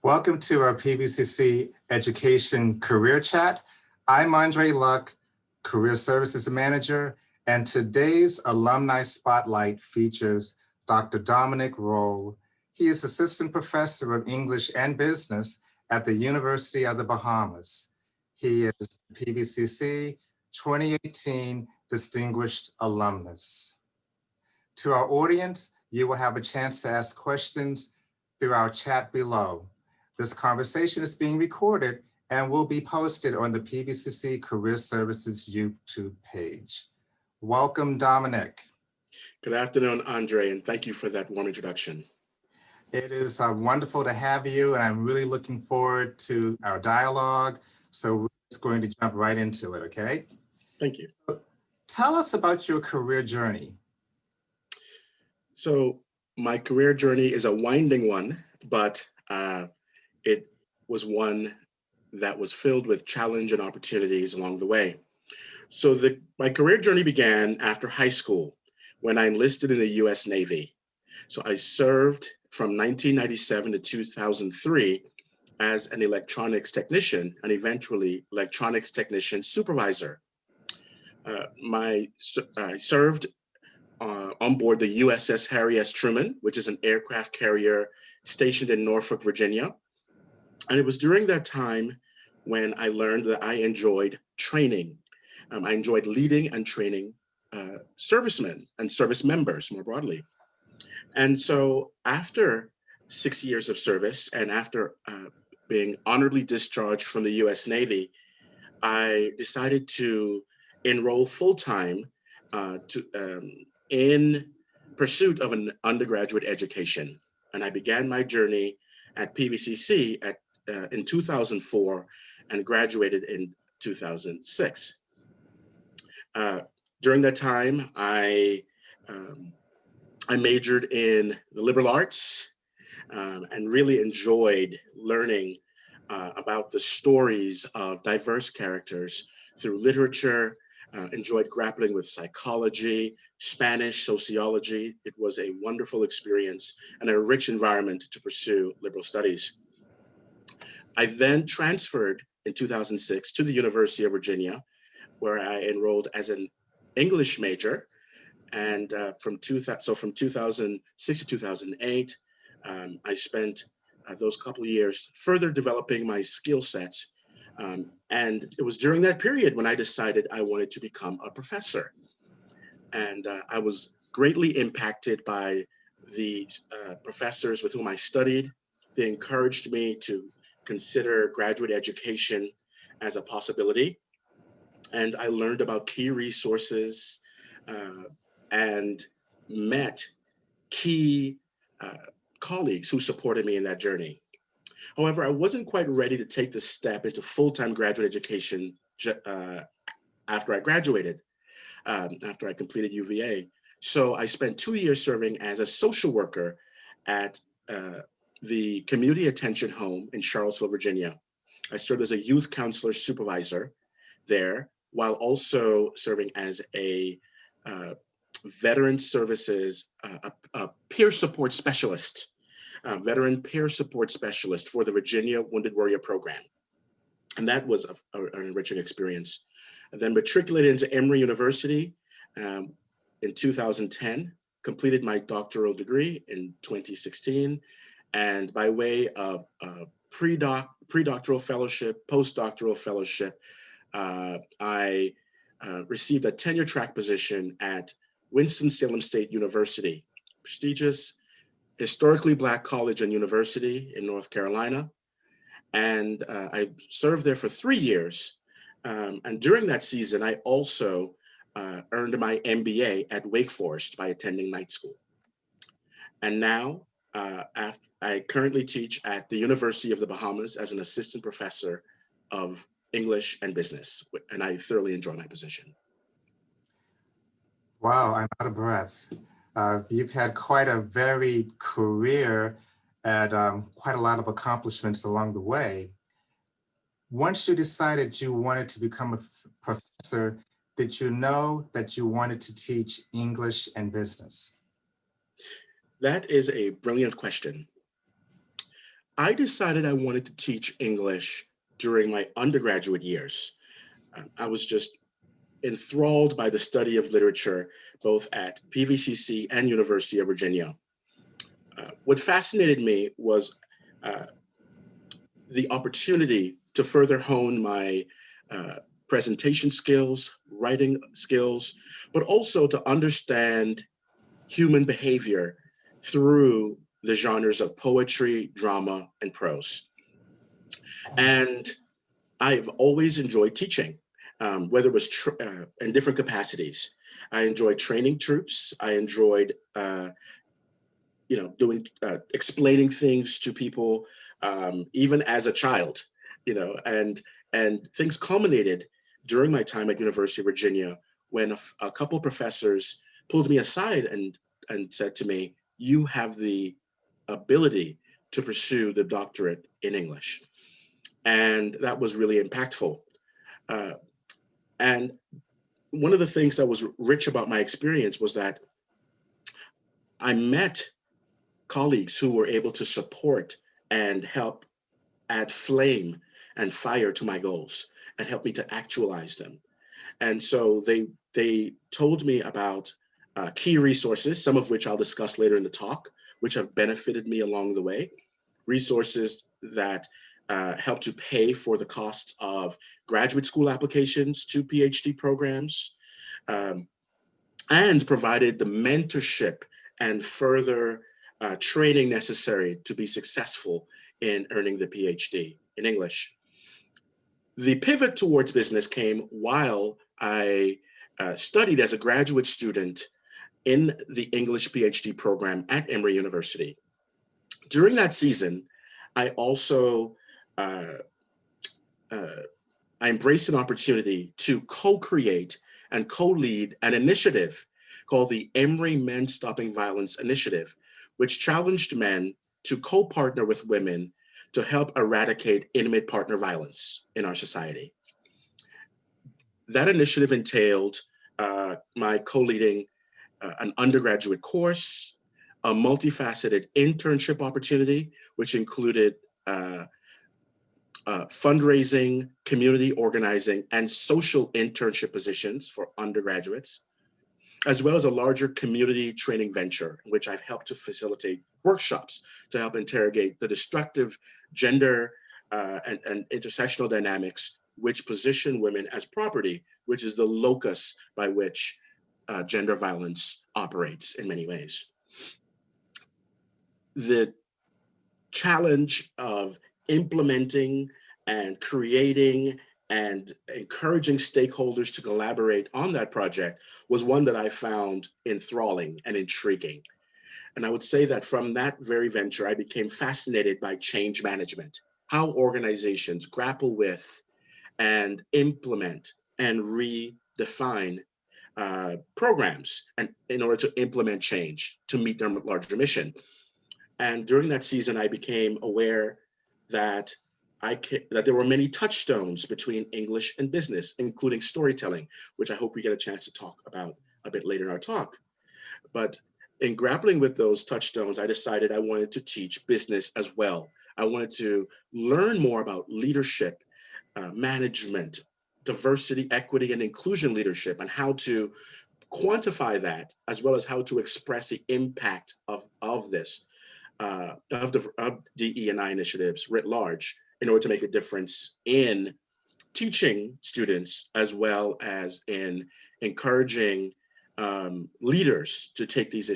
Welcome to our PVCC Education Career Chat. I'm Andre Luck, Career Services Manager, and today's Alumni Spotlight features Dr. Dominick Rolle. He is Assistant Professor of English and Business at the University of the Bahamas. He is PVCC 2018 Distinguished Alumnus. To our audience, you will have a chance to ask questions through our chat below. This conversation is being recorded and will be posted on the PVCC Career Services YouTube page. Welcome, Dominick. Good afternoon, Andre, and thank you for that warm introduction. It is wonderful to have you, and I'm really looking forward to our dialogue. So we're just going to jump right into it, okay? Thank you. Tell us about your career journey. So my career journey is a winding one, but it was one that was filled with challenge and opportunities along the way. So my career journey began after high school when I enlisted in the U.S. Navy. So I served from 1997 to 2003 as an electronics technician and eventually electronics technician supervisor. I served on board the USS Harry S. Truman, which is an aircraft carrier stationed in Norfolk, Virginia. And it was during that time when I learned that I enjoyed training. I enjoyed leading and training servicemen and service members more broadly. And so after 6 years of service and after being honorably discharged from the US Navy, I decided to enroll full-time in pursuit of an undergraduate education. And I began my journey at PVCC in 2004 and graduated in 2006. During that time, I majored in the liberal arts and really enjoyed learning about the stories of diverse characters through literature, enjoyed grappling with psychology, Spanish, sociology. It was a wonderful experience and a rich environment to pursue liberal studies. I then transferred in 2006 to the University of Virginia, where I enrolled as an English major. And from 2006 to 2008, I spent those couple of years further developing my skill sets. And it was during that period when I decided I wanted to become a professor. And I was greatly impacted by the professors with whom I studied. They encouraged me to consider graduate education as a possibility. And I learned about key resources and met key colleagues who supported me in that journey. However, I wasn't quite ready to take the step into full-time graduate education after I graduated, after I completed UVA. So I spent 2 years serving as a social worker at the Community Attention Home in Charlottesville, Virginia. I served as a youth counselor supervisor there, while also serving as a veteran services, a peer support specialist, veteran peer support specialist for the Virginia Wounded Warrior Program. And that was an enriching experience. I then matriculated into Emory University in 2010, completed my doctoral degree in 2016, and by way of pre-doctoral fellowship, postdoctoral fellowship, I received a tenure track position at Winston-Salem State University, prestigious, historically Black college and university in North Carolina. And I served there for 3 years. And during that season, I also earned my MBA at Wake Forest by attending night school. And now I currently teach at the University of the Bahamas as an assistant professor of English and business, and I thoroughly enjoy my position. Wow, I'm out of breath. You've had quite a varied career and quite a lot of accomplishments along the way. Once you decided you wanted to become a professor, did you know that you wanted to teach English and business? That is a brilliant question. I decided I wanted to teach English during my undergraduate years. I was just enthralled by the study of literature, both at PVCC and University of Virginia. What fascinated me was uh, the opportunity to further hone my presentation skills, writing skills, but also to understand human behavior through the genres of poetry, drama, and prose. And I've always enjoyed teaching, whether it was in different capacities. I enjoyed training troops. I enjoyed, doing explaining things to people, even as a child. And things culminated during my time at University of Virginia when a couple of professors pulled me aside and said to me, "You have the ability to pursue the doctorate in English." And that was really impactful. Uh, and one of the things that was rich about my experience was that I met colleagues who were able to support and help add flame and fire to my goals and help me to actualize them. And so they told me about key resources, some of which I'll discuss later in the talk, which have benefited me along the way. Resources that help to pay for the cost of graduate school applications to PhD programs, um, and provided the mentorship and further training necessary to be successful in earning the PhD in English. The pivot towards business came while I studied as a graduate student in the English PhD program at Emory University. During that season, I also uh, uh, I embraced an opportunity to co-create and co-lead an initiative called the Emory Men Stopping Violence Initiative, which challenged men to co-partner with women to help eradicate intimate partner violence in our society. That initiative entailed my co-leading an undergraduate course, a multifaceted internship opportunity, which included fundraising, community organizing, and social internship positions for undergraduates, as well as a larger community training venture in which I've helped to facilitate workshops to help interrogate the destructive gender and intersectional dynamics which position women as property, which is the locus by which gender violence operates in many ways. The challenge of implementing and creating and encouraging stakeholders to collaborate on that project was one that I found enthralling and intriguing. And I would say that from that very venture, I became fascinated by change management, how organizations grapple with and implement and redefine programs and in order to implement change to meet their larger mission. And during that season, I became aware that that there were many touchstones between English and business, including storytelling, which I hope we get a chance to talk about a bit later in our talk. But in grappling with those touchstones, I decided I wanted to teach business as well. I wanted to learn more about leadership, management, diversity, equity, and inclusion leadership, and how to quantify that, as well as how to express the impact of this of DE&I initiatives writ large in order to make a difference in teaching students as well as in encouraging leaders to take these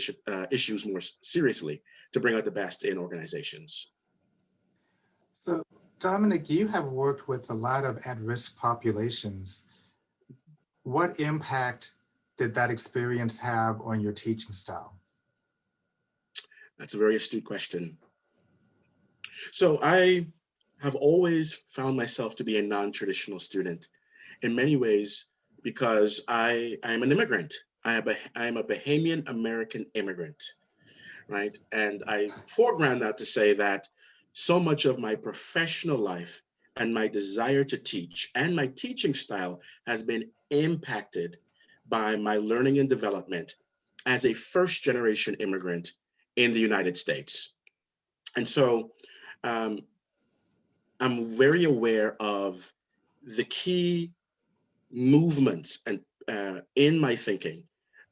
issues more seriously to bring out the best in organizations. So, Dominic, you have worked with a lot of at-risk populations. What impact did that experience have on your teaching style? That's a very astute question. So I have always found myself to be a non-traditional student in many ways because I am an immigrant. I am a Bahamian American immigrant, right? And I foreground that to say that so much of my professional life and my desire to teach and my teaching style has been impacted by my learning and development as a first generation immigrant in the United States. And so um, I'm very aware of the key movements and in my thinking,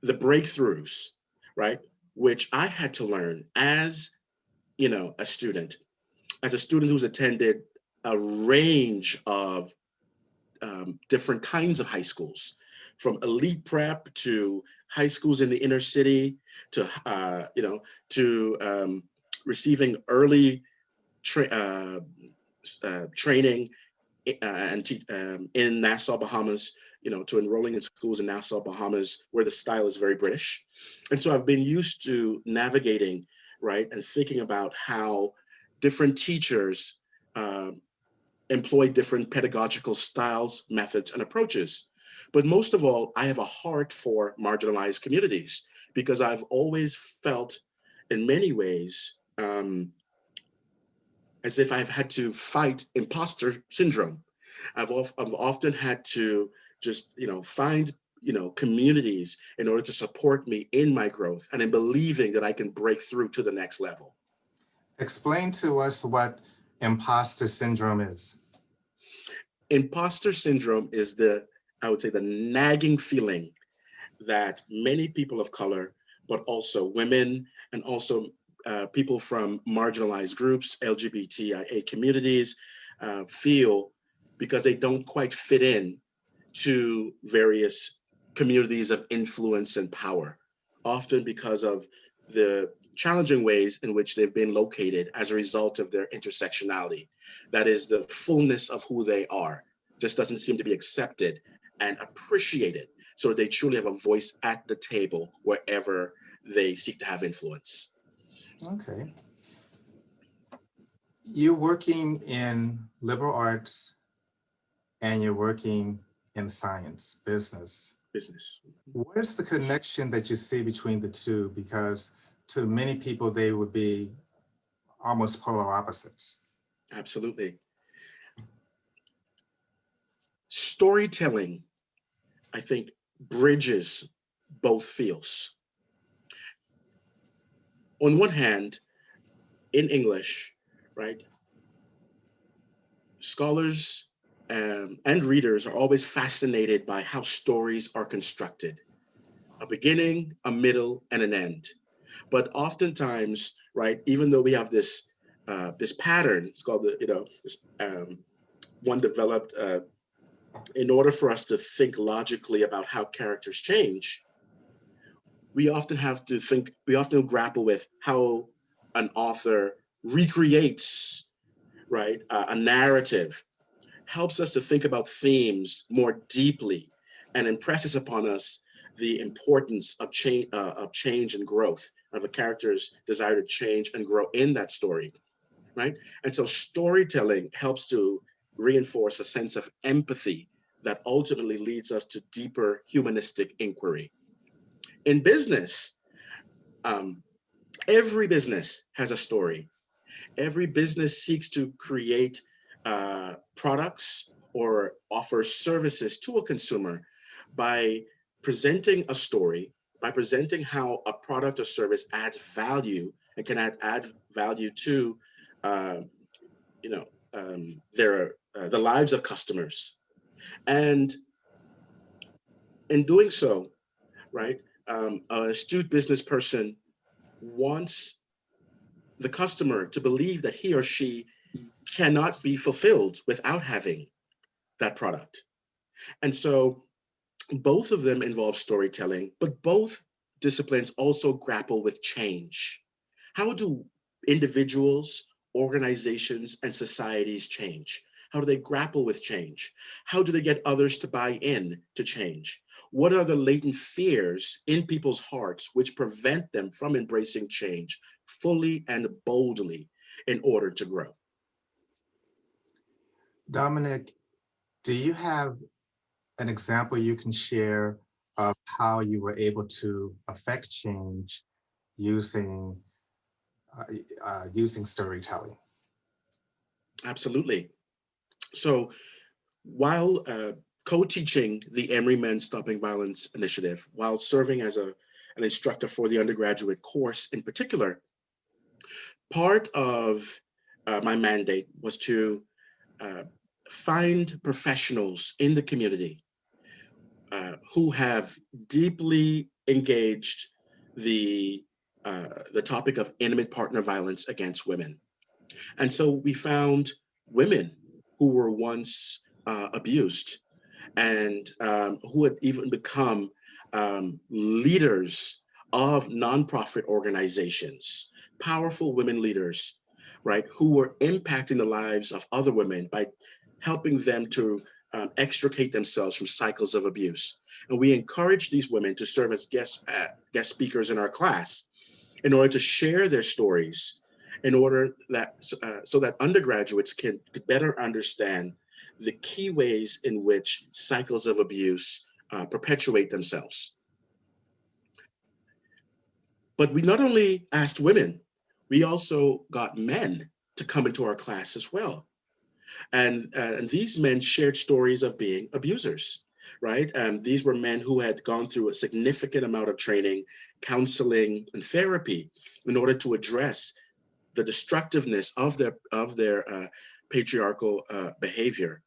the breakthroughs, right, which I had to learn as, a student, who's attended a range of different kinds of high schools, from elite prep to high schools in the inner city to, receiving early training in Nassau, Bahamas, to enrolling in schools in Nassau, Bahamas, where the style is very British. And so I've been used to navigating, right, and thinking about how different teachers employ different pedagogical styles, methods, and approaches. But most of all, I have a heart for marginalized communities because I've always felt, in many ways, as if I've had to fight imposter syndrome. I've often had to just, find, communities in order to support me in my growth and in believing that I can break through to the next level. Explain to us what imposter syndrome is. Imposter syndrome is I would say, the nagging feeling that many people of color, but also women and also people from marginalized groups, LGBTIA communities, feel because they don't quite fit in to various communities of influence and power, often because of the challenging ways in which they've been located as a result of their intersectionality. That is, the fullness of who they are just doesn't seem to be accepted and appreciated, so that they truly have a voice at the table wherever they seek to have influence. Okay. You're working in liberal arts and you're working in science, business. Where's the connection that you see between the two? Because to many people, they would be almost polar opposites. Absolutely. Storytelling, I think, bridges both fields. On one hand, in English, right, scholars and readers are always fascinated by how stories are constructed: a beginning, a middle, and an end. But oftentimes, right, even though we have this pattern, it's called one developed in order for us to think logically about how characters change. We often grapple with how an author recreates, right, a narrative, helps us to think about themes more deeply, and impresses upon us the importance of change and growth, of a character's desire to change and grow in that story, right? And so storytelling helps to reinforce a sense of empathy that ultimately leads us to deeper humanistic inquiry. In business, every business has a story. Every business seeks to create products or offer services to a consumer by presenting a story, by presenting how a product or service adds value and can add value to the lives of customers. And in doing so, right, an astute business person wants the customer to believe that he or she cannot be fulfilled without having that product. And so both of them involve storytelling, but both disciplines also grapple with change. How do individuals, organizations, and societies change? How do they grapple with change? How do they get others to buy in to change? What are the latent fears in people's hearts which prevent them from embracing change fully and boldly in order to grow? Dominick, do you have an example you can share of how you were able to affect change using using storytelling? Absolutely. So while co-teaching the Emory Men Stopping Violence Initiative, while serving as an instructor for the undergraduate course in particular, part of my mandate was to find professionals in the community who have deeply engaged the topic of intimate partner violence against women. And so we found women who were once abused and who had even become leaders of nonprofit organizations, powerful women leaders, right, who were impacting the lives of other women by helping them to extricate themselves from cycles of abuse. And we encourage these women to serve as guest speakers in our class in order to share their stories, in order that so that undergraduates could better understand the key ways in which cycles of abuse perpetuate themselves. But we not only asked women, we also got men to come into our class as well. And these men shared stories of being abusers, right? These were men who had gone through a significant amount of training, counseling, and therapy in order to address the destructiveness of their patriarchal behavior.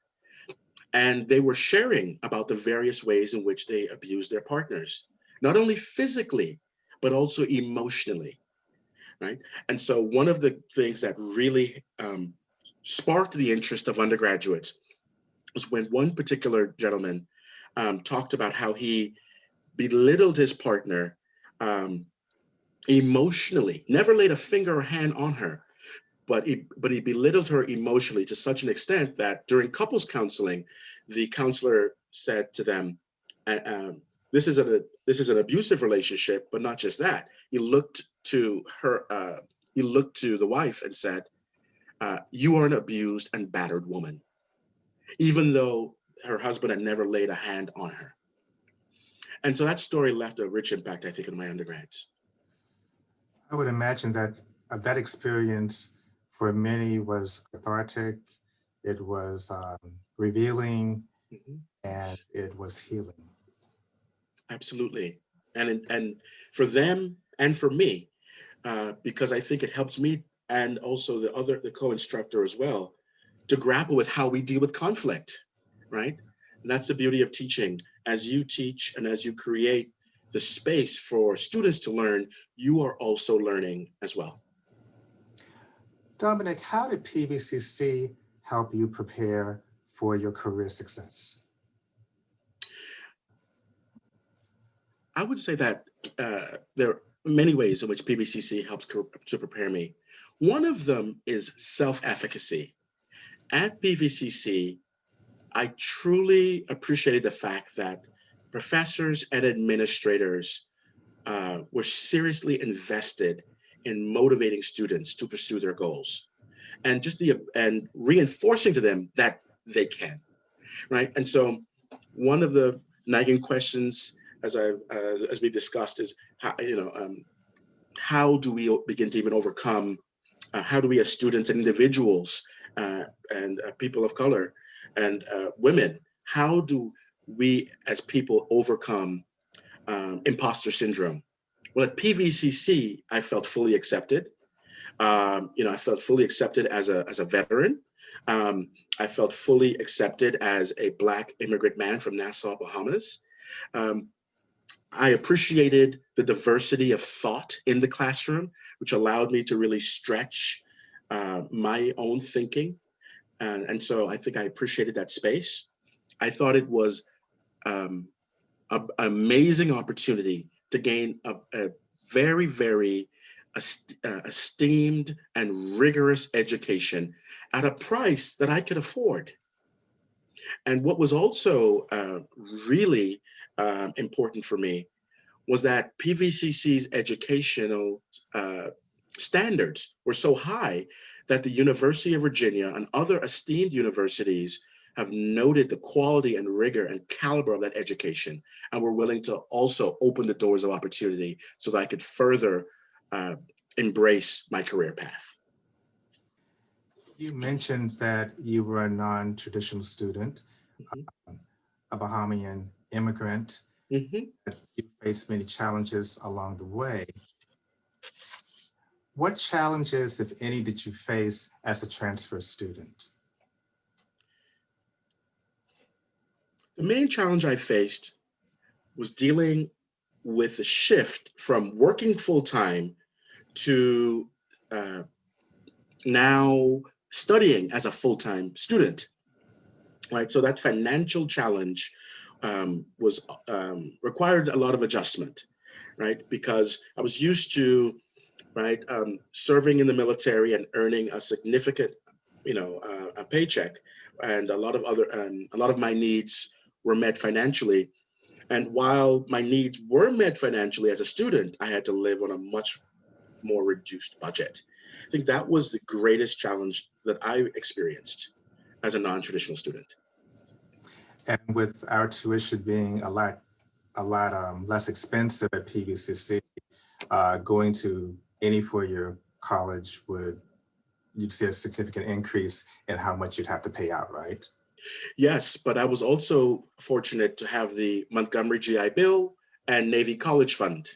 And they were sharing about the various ways in which they abused their partners, not only physically, but also emotionally, right? And so one of the things that really sparked the interest of undergraduates was when one particular gentleman talked about how he belittled his partner emotionally, never laid a finger or hand on her, but he belittled her emotionally to such an extent that during couples counseling, the counselor said to them, "This is an abusive relationship, but not just that." He looked to her, he looked to the wife and said, "You are an abused and battered woman," even though her husband had never laid a hand on her. And so that story left a rich impact, I think, on my undergrads. I would imagine that that experience for many was cathartic, it was revealing, Mhm. and it was healing. Absolutely. And for them and for me, because I think it helps me and also the co-instructor as well to grapple with how we deal with conflict, right? And that's the beauty of teaching. As you teach and as you create the space for students to learn, you are also learning as well. Dominic, how did PVCC help you prepare for your career success? I would say that there are many ways in which PVCC helps to prepare me. One of them is self-efficacy. At PVCC, I truly appreciated the fact that professors and administrators were seriously invested in motivating students to pursue their goals and and reinforcing to them that they can, right? And so one of the nagging questions as we discussed is how do we begin to even overcome how do we as students and individuals and people of color and women, how do we as people overcome imposter syndrome? Well, at PVCC, I felt fully accepted. I felt fully accepted as a veteran. Um, I felt fully accepted as a Black immigrant man from Nassau, Bahamas. Um, I appreciated the diversity of thought in the classroom, which allowed me to really stretch my own thinking. And so I think I appreciated that space. I thought it was um, an amazing opportunity to gain a very, very esteemed and rigorous education at a price that I could afford. And what was also really important for me was that PVCC's educational standards were so high that the University of Virginia and other esteemed universities have noted the quality and rigor and caliber of that education and were willing to also open the doors of opportunity so that I could further embrace my career path. You mentioned that you were a non-traditional student, Mhm. a Bahamian immigrant. Mhm. You faced many challenges along the way. what challenges, if any, did you face as a transfer student? The main challenge I faced was dealing with the shift from working full-time to now studying as a full-time student, right? So that financial challenge was required a lot of adjustment, right? Because I was used to, right, serving in the military and earning a significant, a paycheck, and a lot of my needs were met financially. And while my needs were met financially as a student, I had to live on a much more reduced budget. I think that was the greatest challenge that I experienced as a non-traditional student. And with our tuition being a lot less expensive at PVCC, going to any four-year college you'd see a significant increase in how much you'd have to pay out, right? Yes, but I was also fortunate to have the Montgomery GI Bill and Navy College Fund.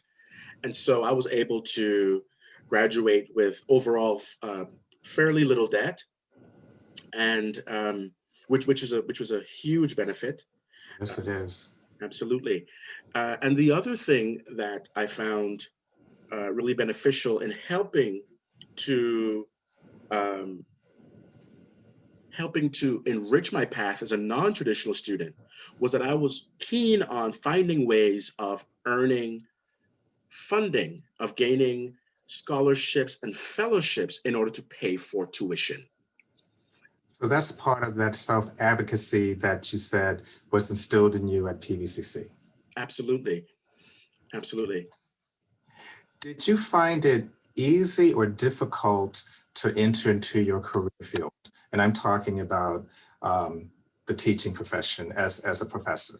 And so I was able to graduate with overall fairly little debt, and which was a huge benefit. Yes, it is. Absolutely. And the other thing that I found really beneficial in um, helping to enrich my path as a non-traditional student was that I was keen on finding ways of earning funding, of gaining scholarships and fellowships in order to pay for tuition. So that's part of that self-advocacy that you said was instilled in you at PVCC. Absolutely. Absolutely. Did you find it easy or difficult to enter into your career field? And I'm talking about the teaching profession as a professor.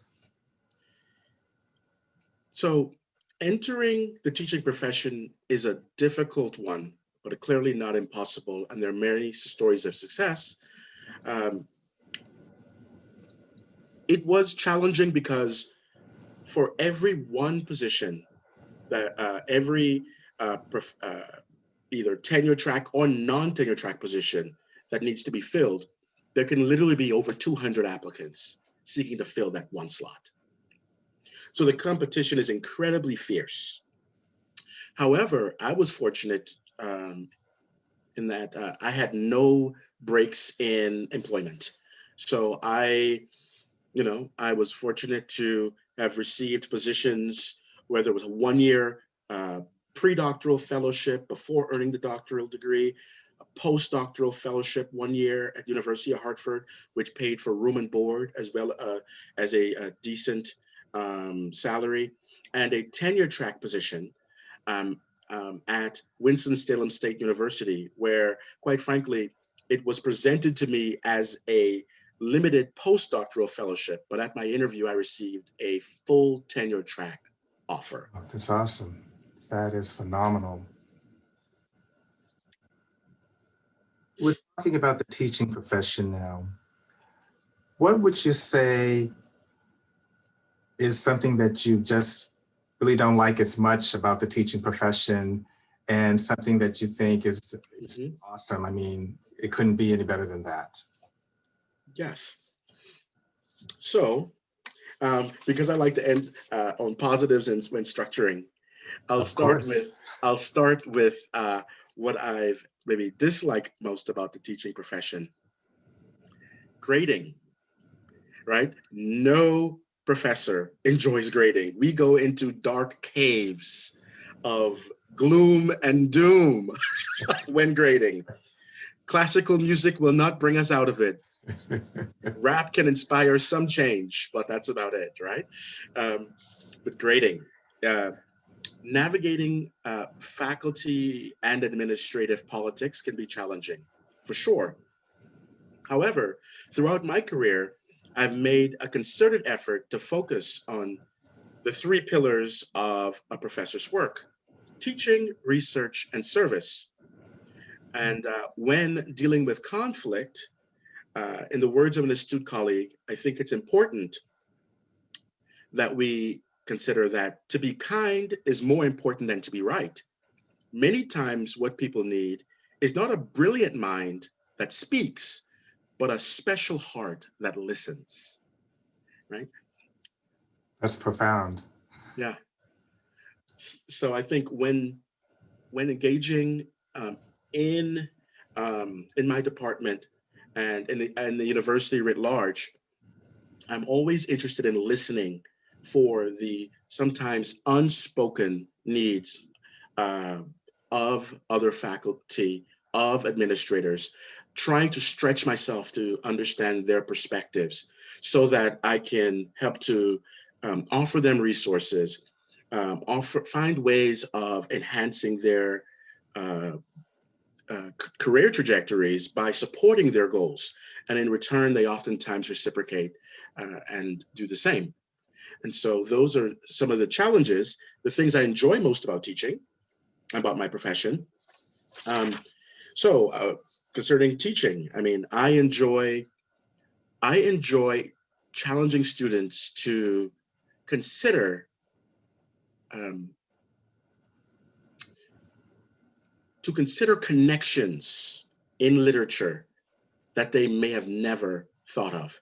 So entering the teaching profession is a difficult one, but clearly not impossible. And there are many stories of success. It was challenging because for every one position that every either tenure track or non-tenure track position that needs to be filled, there can literally be over 200 applicants seeking to fill that one slot. So the competition is incredibly fierce. However, I was fortunate in that I had no breaks in employment. So I was fortunate to have received positions where there was a 1-year pre-doctoral fellowship before earning the doctoral degree, a postdoctoral fellowship 1 year at University of Hartford, which paid for room and board as well as a decent salary, and a tenure track position at Winston-Salem State University, where, quite frankly, it was presented to me as a limited postdoctoral fellowship, but at my interview, I received a full tenure track offer. Oh, that's awesome. That is phenomenal. We're talking about the teaching profession now. What would you say is something that you just really don't like as much about the teaching profession, and something that you think is awesome? I mean, it couldn't be any better than that. Yes. So, because I like to end on positives and when structuring, I'll start with what I've maybe disliked most about the teaching profession. Grading, right? No professor enjoys grading. We go into dark caves of gloom and doom when grading. Classical music will not bring us out of it. Rap can inspire some change, but that's about it, right? With grading, navigating faculty and administrative politics can be challenging, for sure. However, throughout my career, I've made a concerted effort to focus on the 3 pillars of a professor's work: teaching, research, and service. And when dealing with conflict, in the words of an astute colleague, I think it's important that we consider that to be kind is more important than to be right. many times what people need is not a brilliant mind that speaks, but a special heart that listens, right? That's profound. Yeah. So I think when engaging um, in in my department and in the university writ large, I'm always interested in listening for the sometimes unspoken needs uh, of other faculty, of administrators, trying to stretch myself to understand their perspectives so that I can help to offer them resources, find ways of enhancing their uh, career trajectories by supporting their goals. And in return, they oftentimes reciprocate and do the same. And so those are some of the challenges, the things I enjoy most about teaching, about my profession. Um, so concerning teaching, I mean, I enjoy challenging students consider um, to consider connections in literature that they may have never thought of.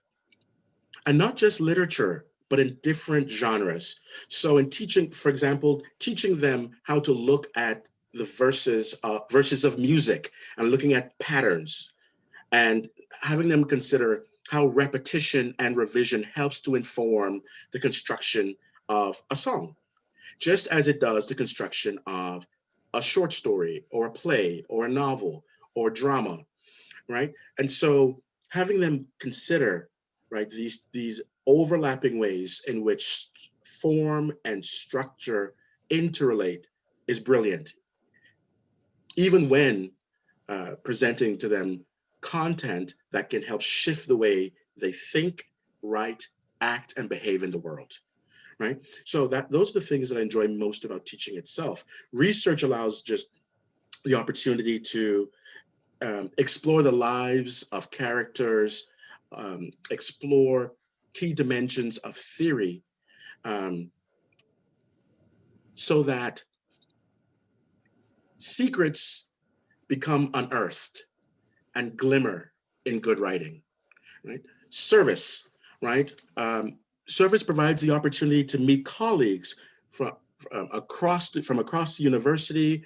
And not just literature, but in different genres. So in teaching, for example, teaching them how to look at the verses of music and looking at patterns and having them consider how repetition and revision helps to inform the construction of a song, just as it does the construction of a short story or a play or a novel or drama, right? And so having them consider, right, these overlapping ways in which form and structure interrelate is brilliant, even when presenting to them content that can help shift the way they think, write, act, and behave in the world. Right. So those are the things that I enjoy most about teaching itself. Research allows just the opportunity to explore the lives of characters, explore key dimensions of theory, um, so that secrets become unearthed and glimmer in good writing. Right? Service, right? Service provides the opportunity to meet colleagues from across the university,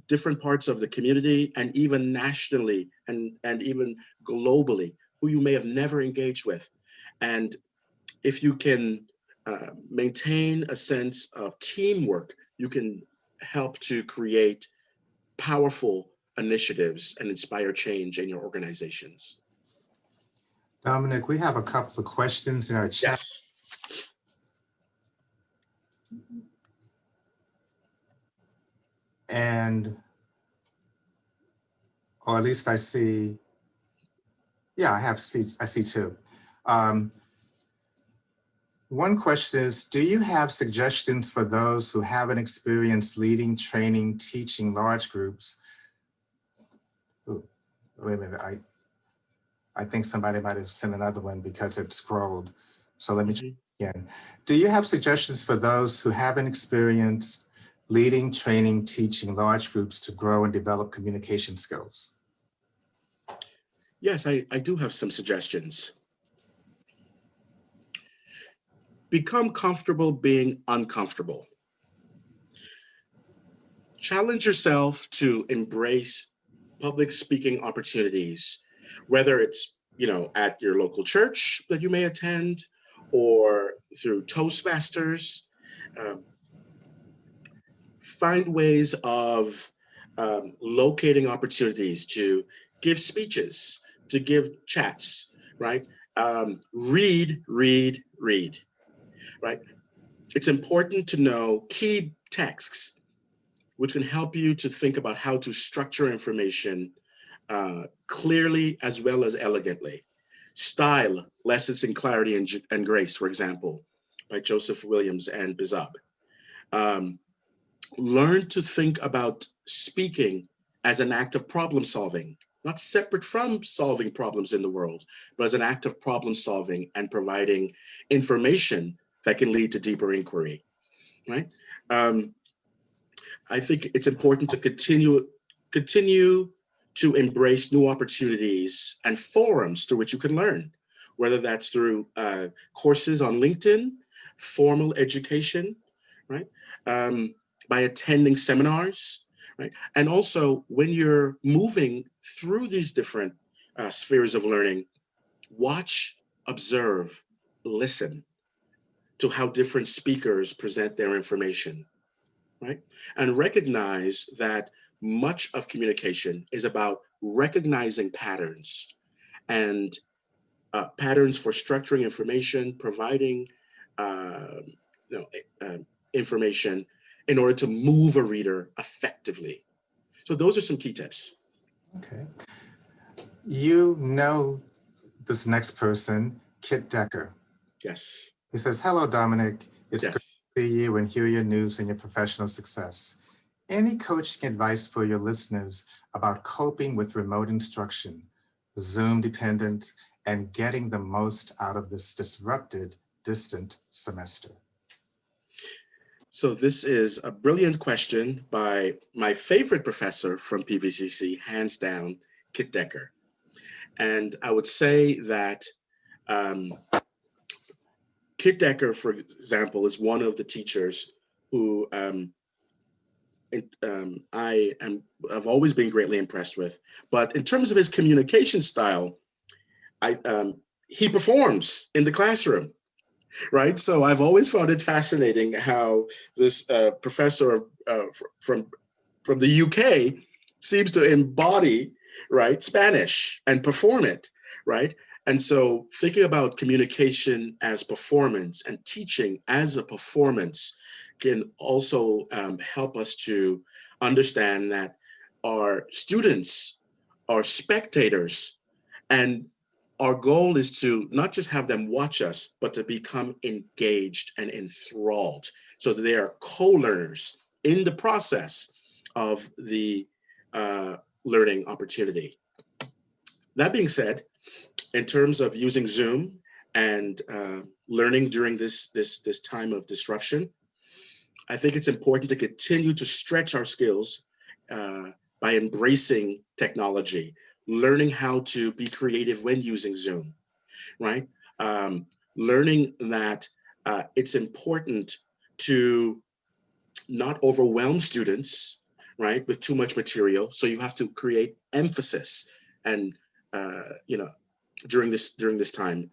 different parts of the community, and even nationally and even globally, who you may have never engaged with. And if you can maintain a sense of teamwork, you can help to create powerful initiatives and inspire change in your organizations. Dominic, we have a couple of questions in our chat. Yes. And, or at least I see, yeah, I see two. One question is, do you have suggestions for those who haven't experienced leading, training, teaching large groups? Ooh, wait a minute, I think somebody might have sent another one because it scrolled. So let me try again. Do you have suggestions for those who haven't experienced leading, training, teaching large groups to grow and develop communication skills? Yes, I do have some suggestions. Become comfortable being uncomfortable. Challenge yourself to embrace public speaking opportunities, whether it's, at your local church that you may attend or through Toastmasters. Um, find ways of locating opportunities to give speeches, to give chats, right? Read, right? It's important to know key texts, which can help you to think about how to structure information clearly as well as elegantly. Style, Lessons in Clarity and Grace, for example, by Joseph Williams and Bizub. Learn to think about speaking as an act of problem solving, not separate from solving problems in the world, but as an act of problem solving and providing information that can lead to deeper inquiry, right? I think it's important to continue to embrace new opportunities and forums through which you can learn, whether that's through courses on LinkedIn, formal education, right? By attending seminars, right? And also when you're moving through these different spheres of learning, watch, observe, listen to how different speakers present their information, right? And recognize that much of communication is about recognizing patterns and patterns for structuring information, providing you know, information in order to move a reader effectively. So those are some key tips. Okay. You know this next person, Kit Decker. Yes. He says, hello, Dominic. It's great Yes. to see you and hear your news and your professional success. Any coaching advice for your listeners about coping with remote instruction, Zoom dependence, and getting the most out of this disrupted, distant semester? So this is a brilliant question by my favorite professor from PVCC, hands down, Kit Decker. And I would say that Kit Decker, for example, is one of the teachers who I've always been greatly impressed with. But in terms of his communication style, he performs in the classroom, right? So I've always found it fascinating how this professor from the UK seems to embody, right, Spanish and perform it, right? And so thinking about communication as performance and teaching as a performance can also help us to understand that our students are spectators, and our goal is to not just have them watch us, but to become engaged and enthralled so that they are co-learners in the process of the learning opportunity. That being said, in terms of using Zoom and learning during this time of disruption, I think it's important to continue to stretch our skills by embracing technology, learning how to be creative when using Zoom, right? Learning that it's important to not overwhelm students, right, with too much material. So you have to create emphasis, and during this time,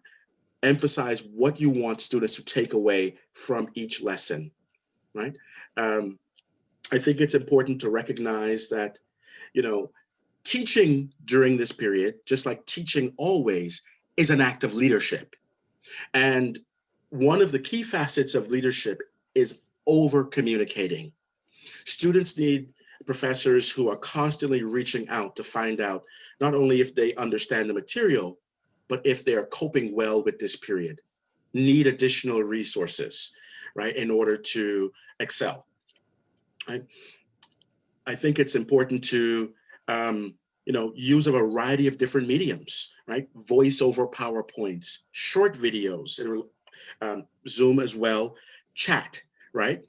emphasize what you want students to take away from each lesson, right? I think it's important to recognize that, teaching during this period, just like teaching always, is an act of leadership. And one of the key facets of leadership is over communicating. Students need professors who are constantly reaching out to find out not only if they understand the material, but if they are coping well with this period, need additional resources, right, in order to excel. I think it's important to use a variety of different mediums, right? Voice over PowerPoints, short videos, and Zoom as well, chat, right?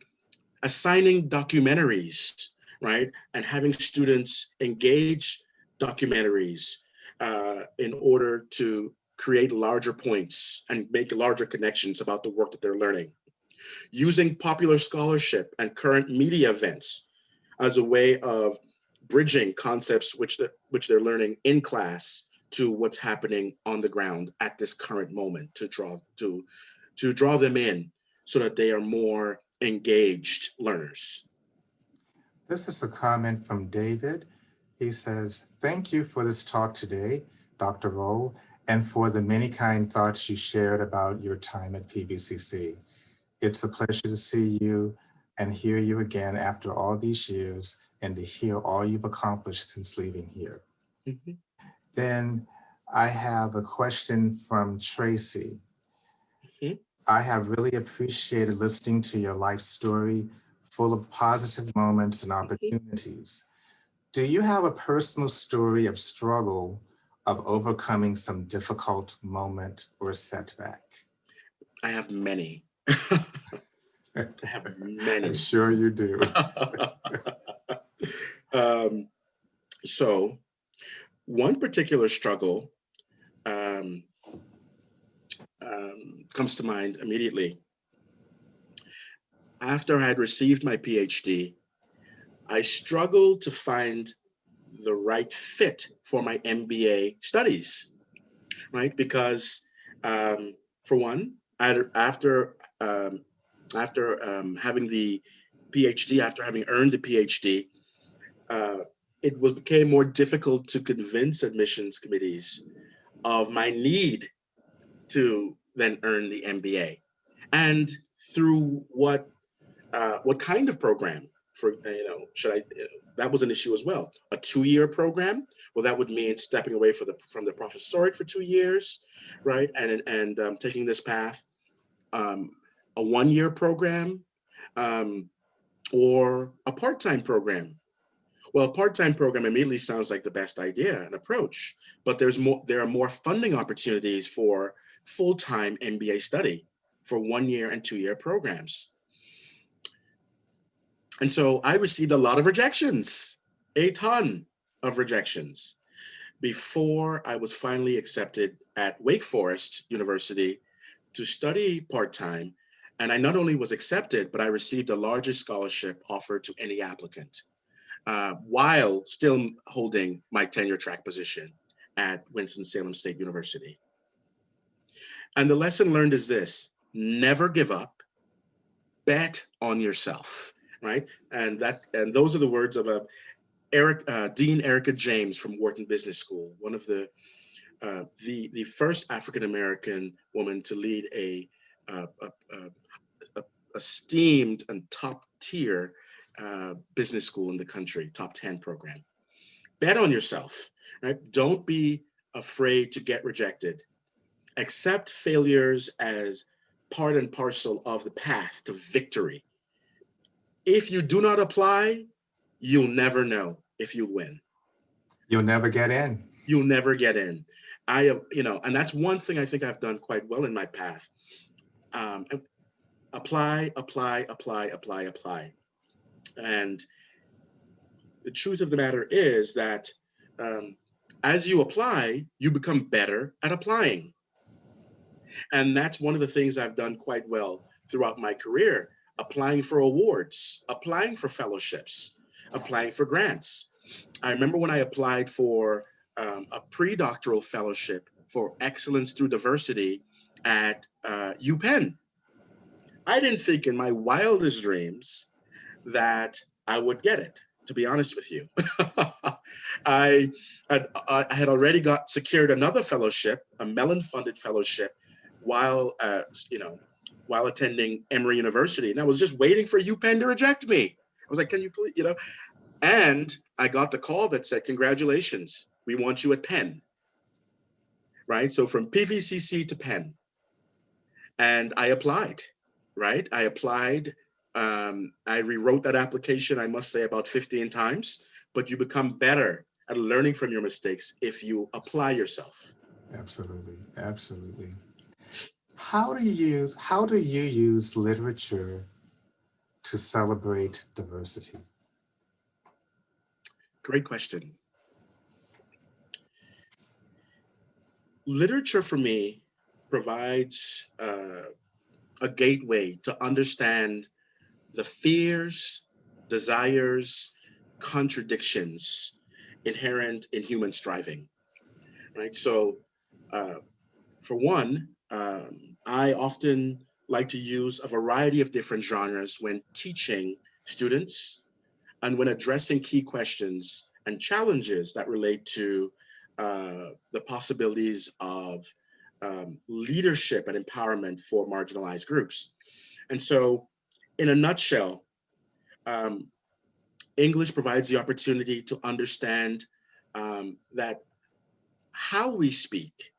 Assigning documentaries, right? And having students engage documentaries in order to create larger points and make larger connections about the work that they're learning. Using popular scholarship and current media events as a way of bridging concepts which they're learning in class to what's happening on the ground at this current moment, to draw them in so that they are more engaged learners. This is a comment from David. He says, thank you for this talk today, Dr. Rolle, and for the many kind thoughts you shared about your time at PVCC. It's a pleasure to see you and hear you again after all these years, and to hear all you've accomplished since leaving here. Mm-hmm. Then I have a question from Tracy. Mm-hmm. I have really appreciated listening to your life story, full of positive moments and opportunities. Do you have a personal story of struggle, of overcoming some difficult moment or setback? I have many. I have I'm many. sure you do. So one particular struggle um, comes to mind immediately. After I had received my PhD, I struggled to find the right fit for my MBA studies, right? Because for one, after having the PhD, after having earned the PhD, uh, became more difficult to convince admissions committees of my need to then earn the MBA, and through what kind of program for should I that was an issue as well. A 2-year program, well, that would mean stepping away from the professoriate for 2 years, right? And taking this path. A 1-year program, um, or a part-time program. Well, a part-time program immediately sounds like the best idea and approach, but there are more funding opportunities for full-time MBA study for 1-year and 2-year programs. And so I received a lot of rejections, a ton of rejections, before I was finally accepted at Wake Forest University to study part-time. And I not only was accepted, but I received the largest scholarship offered to any applicant, while still holding my tenure track position at Winston-Salem State University. And the lesson learned is this: never give up, bet on yourself, right? And those are the words of Dean Erica James from Wharton Business School, one of the first African-American woman to lead a esteemed and top tier business school in the country, top 10 program. Bet on yourself, right? Don't be afraid to get rejected. Accept failures as part and parcel of the path to victory. If you do not apply, you'll never know if you win. You'll never get in. You'll never get in. And that's one thing I think I've done quite well in my path. Apply. And the truth of the matter is that as you apply, you become better at applying. And that's one of the things I've done quite well throughout my career: applying for awards, applying for fellowships, applying for grants. I remember when I applied for a pre-doctoral fellowship for excellence through diversity at UPenn. I didn't think in my wildest dreams that I would get it, to be honest with you. I had already secured another fellowship, a Mellon-funded fellowship, while attending Emory University, and I was just waiting for UPenn to reject me. I was like, "Can you please?" And I got the call that said, "Congratulations, we want you at Penn." Right, so from PVCC to Penn, and I applied. Right, I applied. I rewrote that application, I must say, about 15 times. But you become better at learning from your mistakes if you apply yourself. Absolutely, absolutely. How do you use literature to celebrate diversity? Great question. Literature for me provides a gateway to understand the fears, desires, contradictions inherent in human striving, right? So, for one, I often like to use a variety of different genres when teaching students and when addressing key questions and challenges that relate to the possibilities of leadership and empowerment for marginalized groups. And so, in a nutshell, um, English provides the opportunity to understand that how we speak,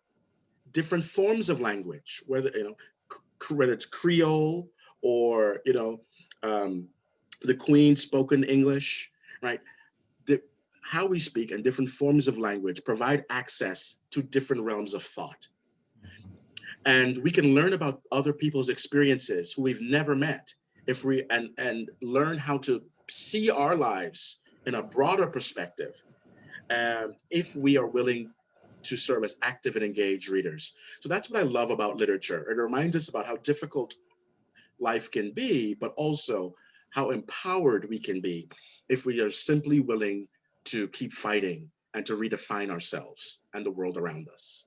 different forms of language, whether it's Creole or the Queen spoken English, right? How we speak and different forms of language provide access to different realms of thought. And we can learn about other people's experiences who we've never met if we and learn how to see our lives in a broader perspective, if we are willing to serve as active and engaged readers. So that's what I love about literature. It reminds us about how difficult life can be, but also how empowered we can be if we are simply willing to keep fighting and to redefine ourselves and the world around us.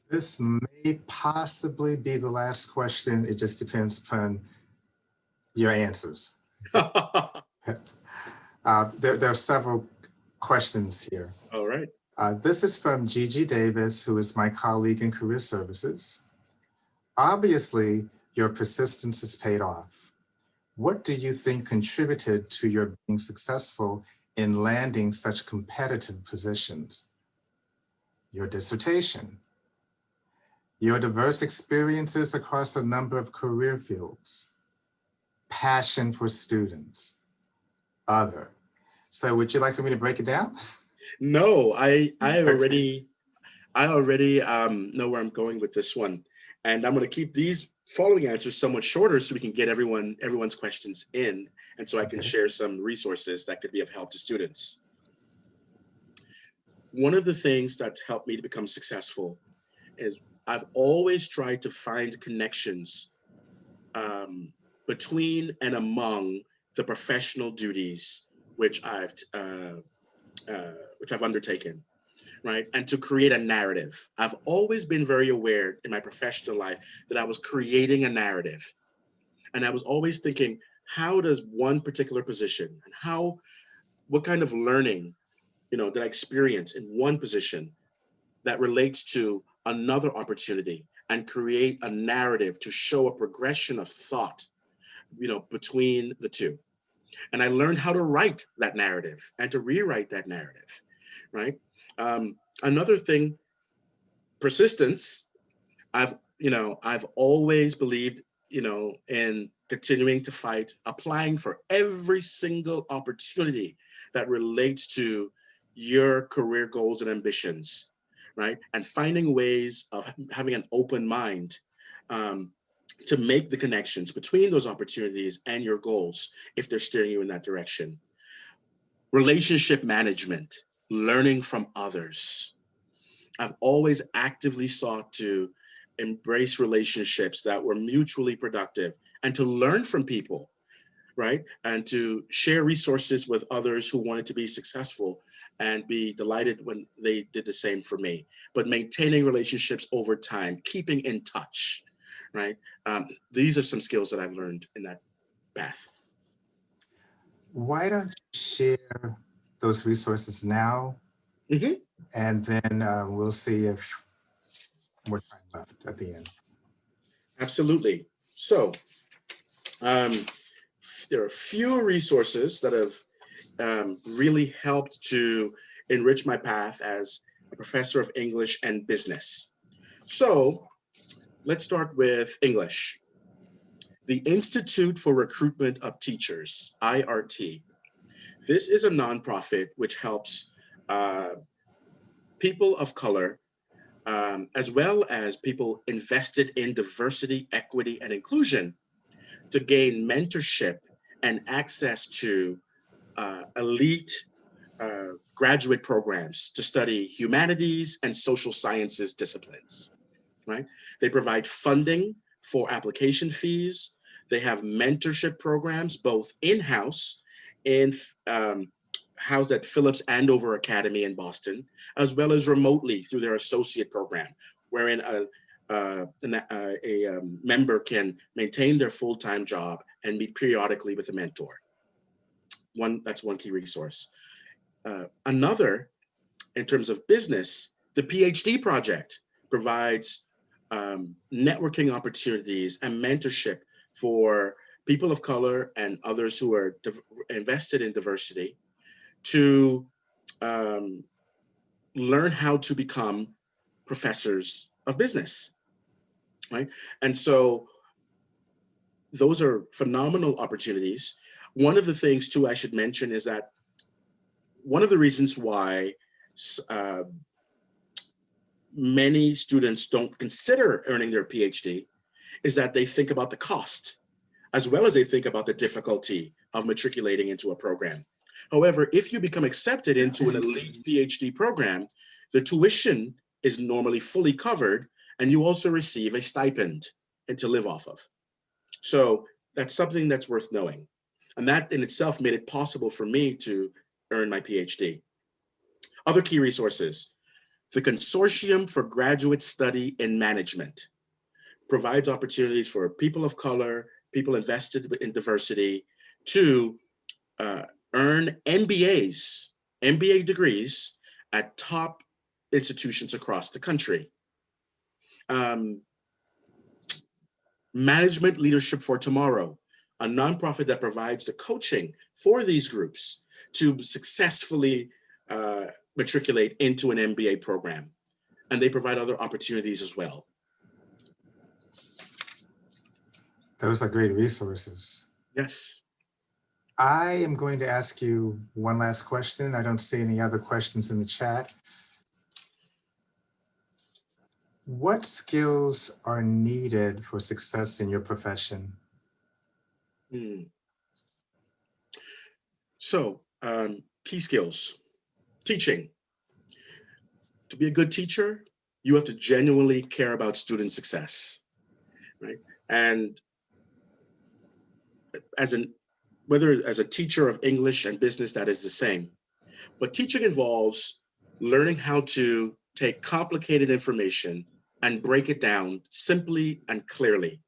This may possibly be the last question. It just depends upon your answers. There are several questions here. All right. This is from Gigi Davis, who is my colleague in career services. Obviously, your persistence has paid off. What do you think contributed to your being successful in landing such competitive positions? Your dissertation, your diverse experiences across a number of career fields, passion for students, other. So would you like for me to break it down? No, I Okay. already know where I'm going with this one, and I'm going to keep these following answers somewhat shorter so we can get everyone's questions in, and so I can Okay. share some resources that could be of help to students. One of the things that's helped me to become successful is I've always tried to find connections um, between and among the professional duties which I've undertaken, right? And to create a narrative. I've always been very aware in my professional life that I was creating a narrative. And I was always thinking, how does one particular position and what kind of learning, did I experience in one position that relates to another opportunity and create a narrative to show a progression of thought, between the two. And I learned how to write that narrative and to rewrite that narrative, right? Another thing, persistence. I've always believed, in continuing to fight, applying for every single opportunity that relates to your career goals and ambitions, right? And finding ways of having an open mind um, to make the connections between those opportunities and your goals if they're steering you in that direction. Relationship management, learning from others. I've always actively sought to embrace relationships that were mutually productive and to learn from people, right? And to share resources with others who wanted to be successful and be delighted when they did the same for me. But maintaining relationships over time, keeping in touch, right? These are some skills that I've learned in that path. Why don't you share those resources now, Mhm. and then we'll see if more time left at the end. Absolutely. So um, there are a few resources that have really helped to enrich my path as a professor of English and business. So let's start with English. The Institute for Recruitment of Teachers, IRT. This is a nonprofit which helps uh, people of color, as well as people invested in diversity, equity, and inclusion, to gain mentorship and access to elite graduate programs to study humanities and social sciences disciplines, right? They provide funding for application fees. They have mentorship programs, both in-house and housed at Phillips Andover Academy in Boston, as well as remotely through their associate program, wherein a member can maintain their full-time job and meet periodically with a mentor. That's one key resource. Another, in terms of business, the PhD project provides networking opportunities and mentorship for people of color and others who are invested in diversity to um, learn how to become professors of business, right? And so those are phenomenal opportunities. One of the things too I should mention is that one of the reasons why uh, many students don't consider earning their PhD is that they think about the cost. as well as they think about the difficulty of matriculating into a program. However, if you become accepted into an elite PhD program, the tuition is normally fully covered, and you also receive a stipend and to live off of. So that's something that's worth knowing. And that in itself made it possible for me to earn my PhD. Other key resources: the Consortium for Graduate Study in Management provides opportunities for people of color, people invested in diversity, to earn MBAs, MBA degrees at top institutions across the country. Management Leadership for Tomorrow, a nonprofit that provides the coaching for these groups to successfully matriculate into an MBA program. And they provide other opportunities as well. Those are great resources. Yes. I am going to ask you one last question. I don't see any other questions in the chat. What skills are needed for success in your profession? So, key skills: teaching. To be a good teacher, you have to genuinely care about student success, right? And whether as a teacher of English and business, that is the same. But teaching involves learning how to take complicated information and break it down simply and clearly.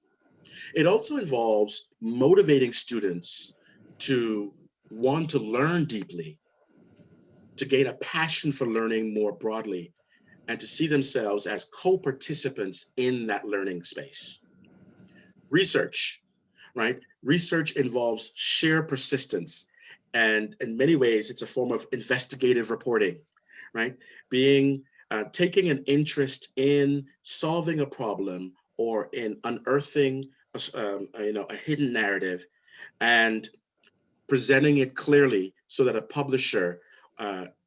It also involves motivating students to want to learn deeply, to gain a passion for learning more broadly, and to see themselves as co-participants in that learning space. Research, right? Research involves sheer persistence, and in many ways, it's a form of investigative reporting, right? Taking an interest in solving a problem or in unearthing a hidden narrative and presenting it clearly so that a publisher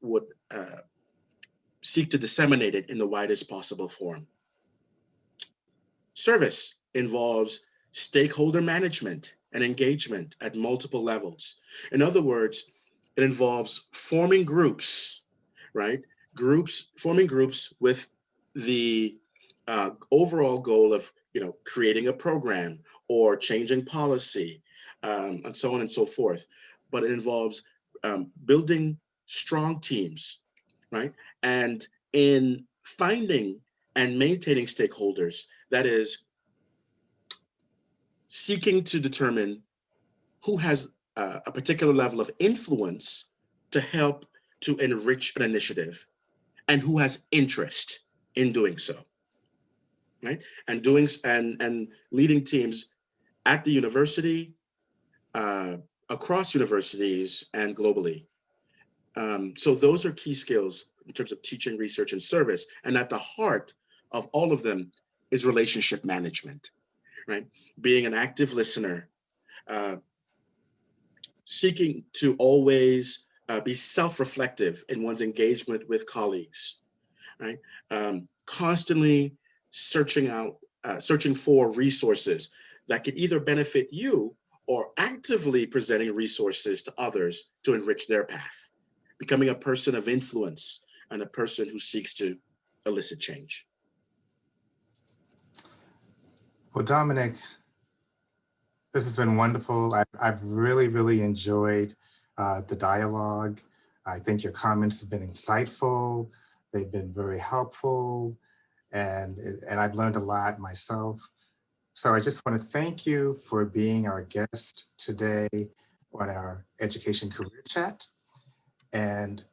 would seek to disseminate it in the widest possible form. Service involves stakeholder management and engagement at multiple levels. In other words, it involves forming groups, right? Forming groups with the overall goal of, creating a program or changing policy, and so on and so forth. But it involves building strong teams, right? And in finding and maintaining stakeholders, that is, seeking to determine who has a particular level of influence to help to enrich an initiative and who has interest in doing so, right? And leading teams at the university, across universities, and globally. So those are key skills in terms of teaching, research, and service. And at the heart of all of them is relationship management, right? Being an active listener, seeking to always be self-reflective in one's engagement with colleagues, right? Constantly searching for resources that can either benefit you or actively presenting resources to others to enrich their path. Becoming a person of influence and a person who seeks to elicit change. Well, Dominick, this has been wonderful. I've really, really enjoyed the dialogue. I think your comments have been insightful. They've been very helpful, and I've learned a lot myself. So I just want to thank you for being our guest today on our Education Career Chat. And